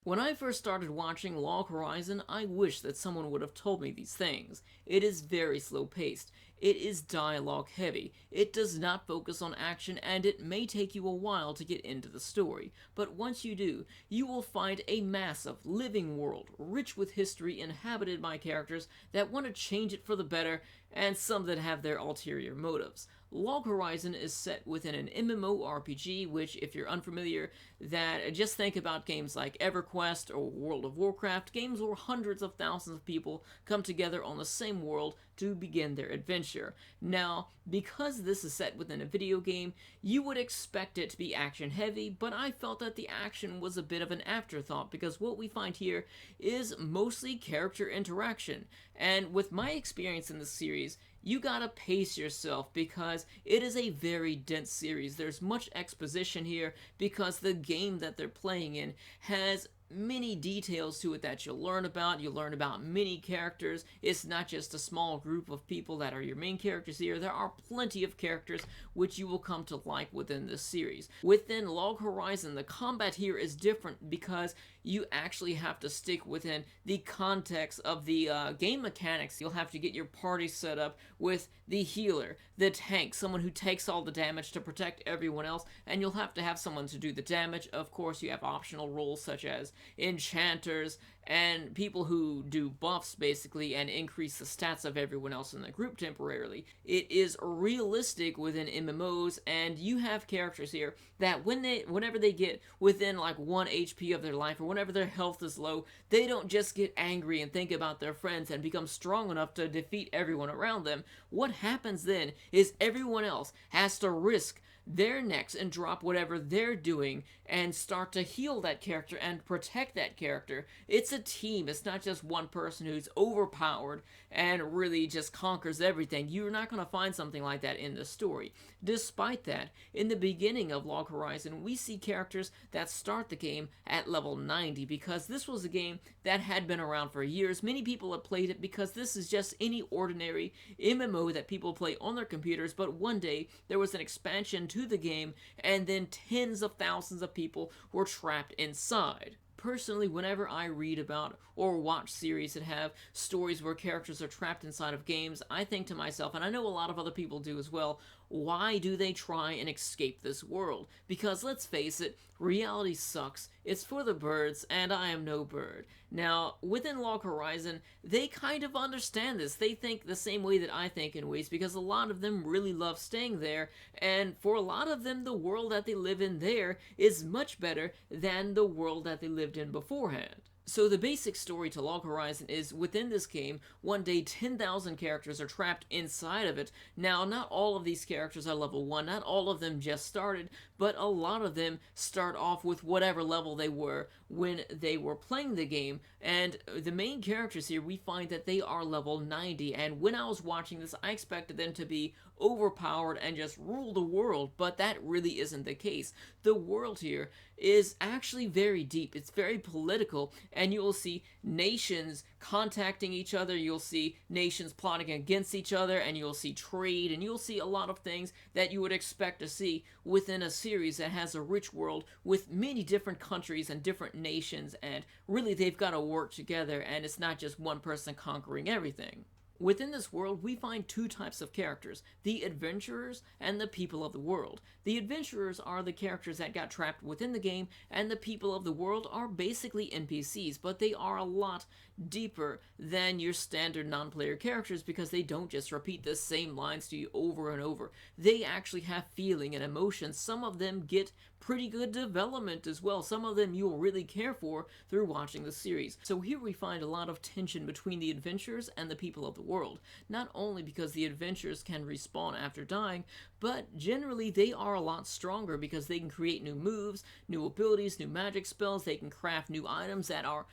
When I first started watching Log Horizon, I wish that someone would have told me these things. It is very slow paced. It is dialogue heavy. It does not focus on action, and it may take you a while to get into the story. But once you do, you will find a massive, living world, rich with history, inhabited by characters that want to change it for the better, and some that have their ulterior motives. Log Horizon is set within an MMORPG, which, if you're unfamiliar, that just think about games like EverQuest or World of Warcraft, games where hundreds of thousands of people come together on the same world to begin their adventure. Now, because this is set within a video game, you would expect it to be action heavy, but I felt that the action was a bit of an afterthought because what we find here is mostly character interaction. And with my experience in this series, you gotta pace yourself because it is a very dense series. There's much exposition here because the game that they're playing in has many details to it that you'll learn about. You'll learn about many characters. It's not just a small group of people that are your main characters here. There are plenty of characters which you will come to like within this series. Within Log Horizon, the combat here is different because you actually have to stick within the context of the game mechanics. You'll have to get your party set up with the healer, the tank, someone who takes all the damage to protect everyone else, and you'll have to have someone to do the damage. Of course, you have optional roles such as enchanters and people who do buffs basically and increase the stats of everyone else in the group temporarily. It is realistic within MMOs, and you have characters here that whenever they get within like 1 HP of their life or whenever their health is low, they don't just get angry and think about their friends and become strong enough to defeat everyone around them. What happens then is everyone else has to risk their necks and drop whatever they're doing and start to heal that character and protect that character. It's a team. It's not just one person who's overpowered and really just conquers everything. You're not going to find something like that in the story. Despite that, in the beginning of Log Horizon, we see characters that start the game at level 90 because this was a game that had been around for years. Many people have played it because this is just any ordinary MMO that people play on their computers, but one day there was an expansion to the game, and then tens of thousands of people were trapped inside. Personally, whenever I read about or watch series that have stories where characters are trapped inside of games, I think to myself, and I know a lot of other people do as well, why do they try and escape this world? Because let's face it, reality sucks. It's for the birds, and I am no bird. Now, within Log Horizon, they kind of understand this. They think the same way that I think in ways, because a lot of them really love staying there, and for a lot of them, the world that they live in there is much better than the world that they lived in beforehand. So the basic story to Log Horizon is, within this game, one day 10,000 characters are trapped inside of it. Now, not all of these characters are level 1, not all of them just started, but a lot of them start off with whatever level they were when they were playing the game, and the main characters here, we find that they are level 90, and when I was watching this, I expected them to be overpowered and just rule the world, but that really isn't the case. The world here is actually very deep, it's very political, and you will see nations contacting each other, you'll see nations plotting against each other, and you'll see trade, and you'll see a lot of things that you would expect to see within a series that has a rich world with many different countries and different nations, and really they've got to work together, and it's not just one person conquering everything. Within this world, we find two types of characters, the adventurers and the people of the world. The adventurers are the characters that got trapped within the game, and the people of the world are basically NPCs, but they are a lot deeper than your standard non-player characters because they don't just repeat the same lines to you over and over. They actually have feeling and emotion. Some of them get pretty good development as well. Some of them you'll really care for through watching the series. So here we find a lot of tension between the adventurers and the people of the world. Not only because the adventurers can respawn after dying, but generally they are a lot stronger because they can create new moves, new abilities, new magic spells, they can craft new items that are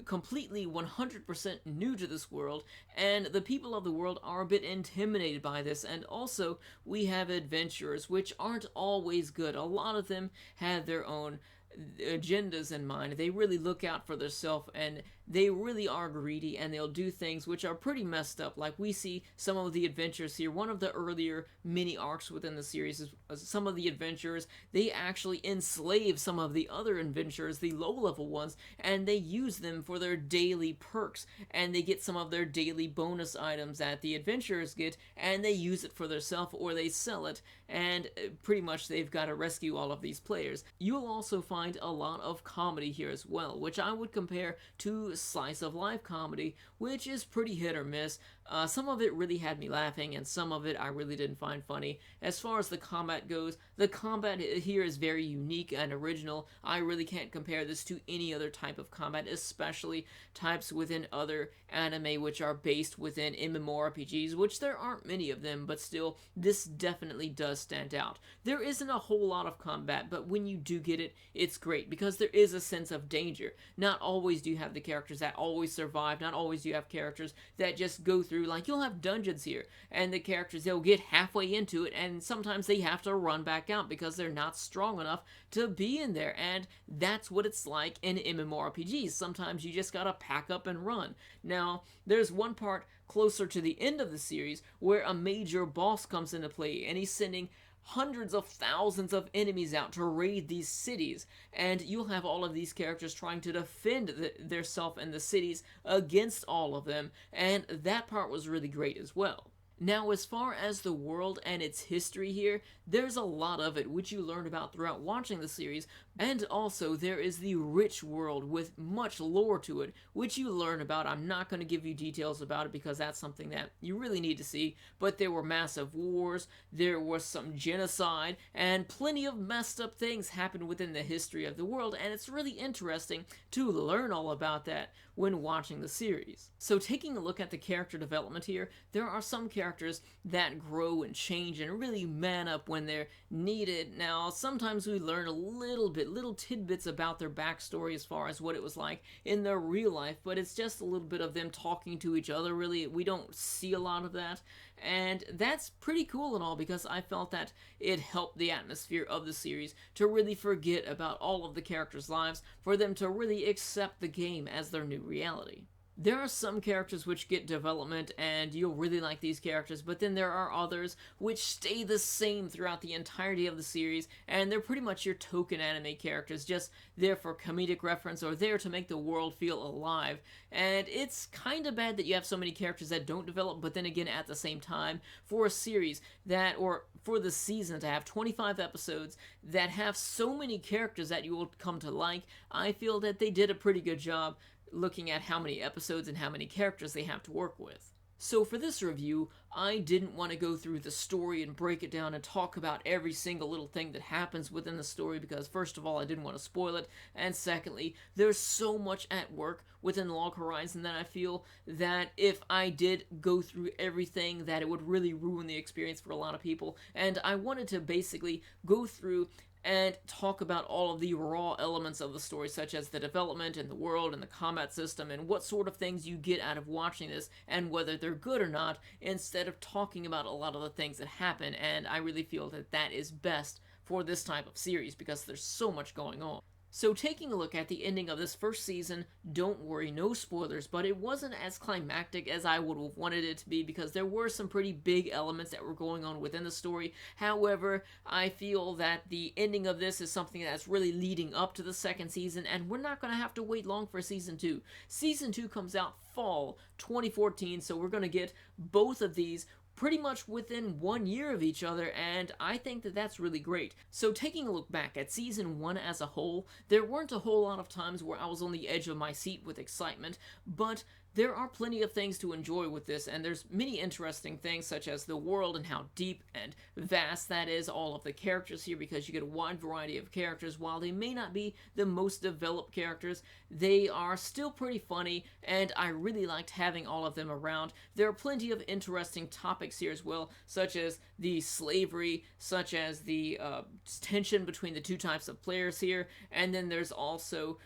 completely 100% new to this world, and the people of the world are a bit intimidated by this. And also we have adventurers which aren't always good. A lot of them have their own agendas in mind. They really look out for themselves, and they really are greedy, and they'll do things which are pretty messed up. Like we see some of the adventures here. One of the earlier mini arcs within the series is some of the adventurers, they actually enslave some of the other adventurers, the low level ones, and they use them for their daily perks, and they get some of their daily bonus items that the adventurers get, and they use it for themselves or they sell it, and pretty much they've got to rescue all of these players. You'll also find a lot of comedy here as well, which I would compare to slice of life comedy, which is pretty hit or miss. Some of it really had me laughing, and some of it I really didn't find funny. As far as the combat goes, the combat here is very unique and original. I really can't compare this to any other type of combat, especially types within other anime which are based within MMORPGs, which there aren't many of them, but still, this definitely does stand out. There isn't a whole lot of combat, but when you do get it, it's great, because there is a sense of danger. Not always do you have the characters that always survive, not always do you have characters that just go through, like you'll have dungeons here, and the characters, they'll get halfway into it, and sometimes they have to run back out because they're not strong enough to be in there, and that's what it's like in MMORPGs. Sometimes you just gotta pack up and run. Now, there's one part closer to the end of the series where a major boss comes into play, and he's sending hundreds of thousands of enemies out to raid these cities, and you'll have all of these characters trying to defend their self and the cities against all of them, and that part was really great as well. Now, as far as the world and its history here, there's a lot of it which you learn about throughout watching the series, and also there is the rich world with much lore to it, which you learn about. I'm not going to give you details about it because that's something that you really need to see, but there were massive wars, there was some genocide, and plenty of messed up things happened within the history of the world, and it's really interesting to learn all about that when watching the series. So taking a look at the character development here, there are some characters that grow and change and really man up when they're needed. Now, sometimes we learn a little tidbits about their backstory as far as what it was like in their real life, but it's just a little bit of them talking to each other, really. We don't see a lot of that, and that's pretty cool and all, because I felt that it helped the atmosphere of the series to really forget about all of the characters' lives, for them to really accept the game as their new reality. There are some characters which get development and you'll really like these characters, but then there are others which stay the same throughout the entirety of the series, and they're pretty much your token anime characters, just there for comedic reference or there to make the world feel alive. And it's kind of bad that you have so many characters that don't develop, but then again, at the same time, for a series that, or for the season to have 25 episodes that have so many characters that you will come to like, I feel that they did a pretty good job looking at how many episodes and how many characters they have to work with. So for this review, I didn't want to go through the story and break it down and talk about every single little thing that happens within the story, because first of all, I didn't want to spoil it, and secondly, there's so much at work within Log Horizon that I feel that if I did go through everything, that it would really ruin the experience for a lot of people, and I wanted to basically go through and talk about all of the raw elements of the story, such as the development and the world and the combat system and what sort of things you get out of watching this and whether they're good or not, instead of talking about a lot of the things that happen. And I really feel that that is best for this type of series because there's so much going on. So taking a look at the ending of this first season, don't worry, no spoilers, but it wasn't as climactic as I would have wanted it to be because there were some pretty big elements that were going on within the story. However, I feel that the ending of this is something that's really leading up to the second season, and we're not going to have to wait long for Season 2. Season 2 comes out fall 2014, so we're going to get both of these pretty much within 1 year of each other, and I think that that's really great. So taking a look back at Season 1 as a whole, there weren't a whole lot of times where I was on the edge of my seat with excitement, but there are plenty of things to enjoy with this, and there's many interesting things such as the world and how deep and vast that is, all of the characters here, because you get a wide variety of characters. While they may not be the most developed characters, they are still pretty funny, and I really liked having all of them around. There are plenty of interesting topics here as well, such as the slavery, such as the tension between the two types of players here, and then there's also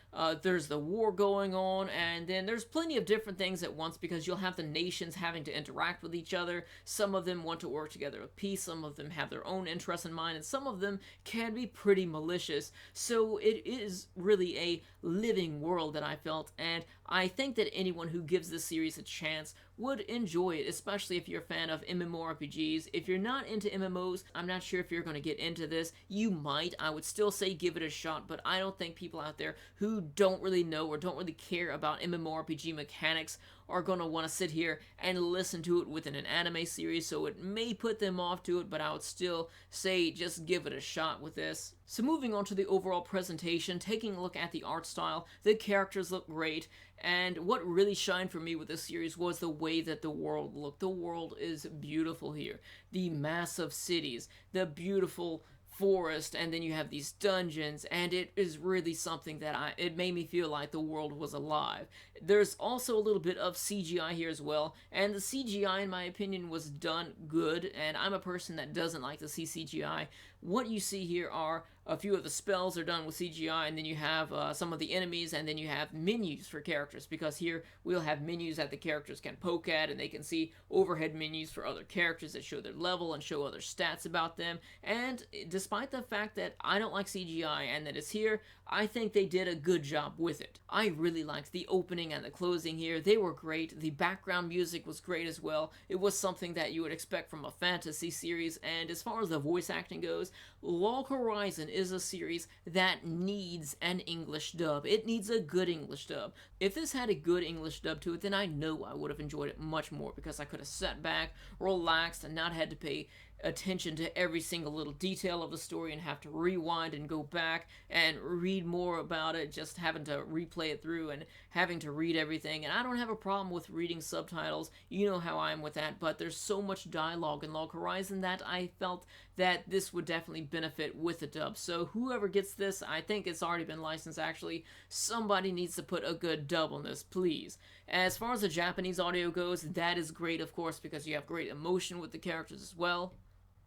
there's the war going on, and then there's plenty of different different things at once because you'll have the nations having to interact with each other. Some of them want to work together with peace, some of them have their own interests in mind, and some of them can be pretty malicious. So it is really a living world that I felt, and I think that anyone who gives this series a chance would enjoy it, especially if you're a fan of MMORPGs. If you're not into MMOs, I'm not sure if you're going to get into this. You might. I would still say give it a shot, but I don't think people out there who don't really know or don't really care about MMORPG mechanics are going to want to sit here and listen to it within an anime series, so it may put them off to it, but I would still say just give it a shot with this. So moving on to the overall presentation, taking a look at the art style, the characters look great, and what really shined for me with this series was the way that the world looked. The world is beautiful here. The massive cities, the beautiful forest, and then you have these dungeons, and it is really something that it made me feel like the world was alive. There's also a little bit of CGI here as well, and the CGI in my opinion was done good, and I'm a person that doesn't like to see CGI. What you see here are a few of the spells are done with CGI, and then you have some of the enemies, and then you have menus for characters, because here we'll have menus that the characters can poke at, and they can see overhead menus for other characters that show their level and show other stats about them. And despite the fact that I don't like CGI and that it's here, I think they did a good job with it. I really liked the opening and the closing here. They were great. The background music was great as well. It was something that you would expect from a fantasy series, and as far as the voice acting goes, Log Horizon is a series that needs an English dub. It needs a good English dub. If this had a good English dub to it, then I know I would have enjoyed it much more, because I could have sat back, relaxed, and not had to pay attention to every single little detail of the story and have to rewind and go back and read more about it, just having to replay it through and having to read everything. And I don't have a problem with reading subtitles, you know how I am with that, but there's so much dialogue in Log Horizon that I felt that this would definitely benefit with a dub. So whoever gets this, I think it's already been licensed actually, somebody needs to put a good dub on this, please. As far as the Japanese audio goes, that is great, of course, because you have great emotion with the characters as well.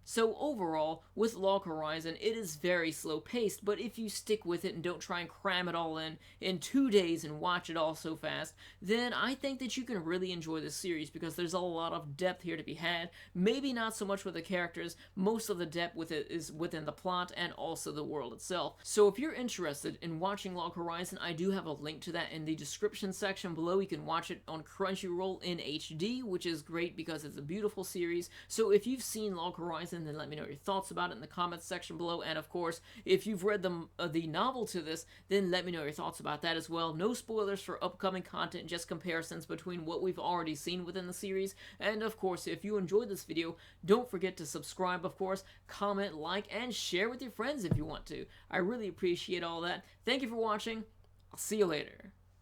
So overall, with Log Horizon, it is very slow paced, but if you stick with it and don't try and cram it all in 2 days and watch it all so fast, then I think that you can really enjoy this series, because there's a lot of depth here to be had. Maybe not so much with the characters, most of the depth with it is within the plot and also the world itself. So if you're interested in watching Log Horizon, I do have a link to that in the description section below. You can watch it on Crunchyroll in HD, which is great because it's a beautiful series. So if you've seen Log Horizon, then let me know your thoughts about it in the comments section below. And of course, if you've read the novel to this, then let me know your thoughts about that as well. No spoilers for upcoming content, just comparisons between what we've already seen within the series. And of course, if you enjoyed this video, don't forget to subscribe, of course, comment, like, and share with your friends if you want to. I really appreciate all that. Thank you for watching. I'll see you later.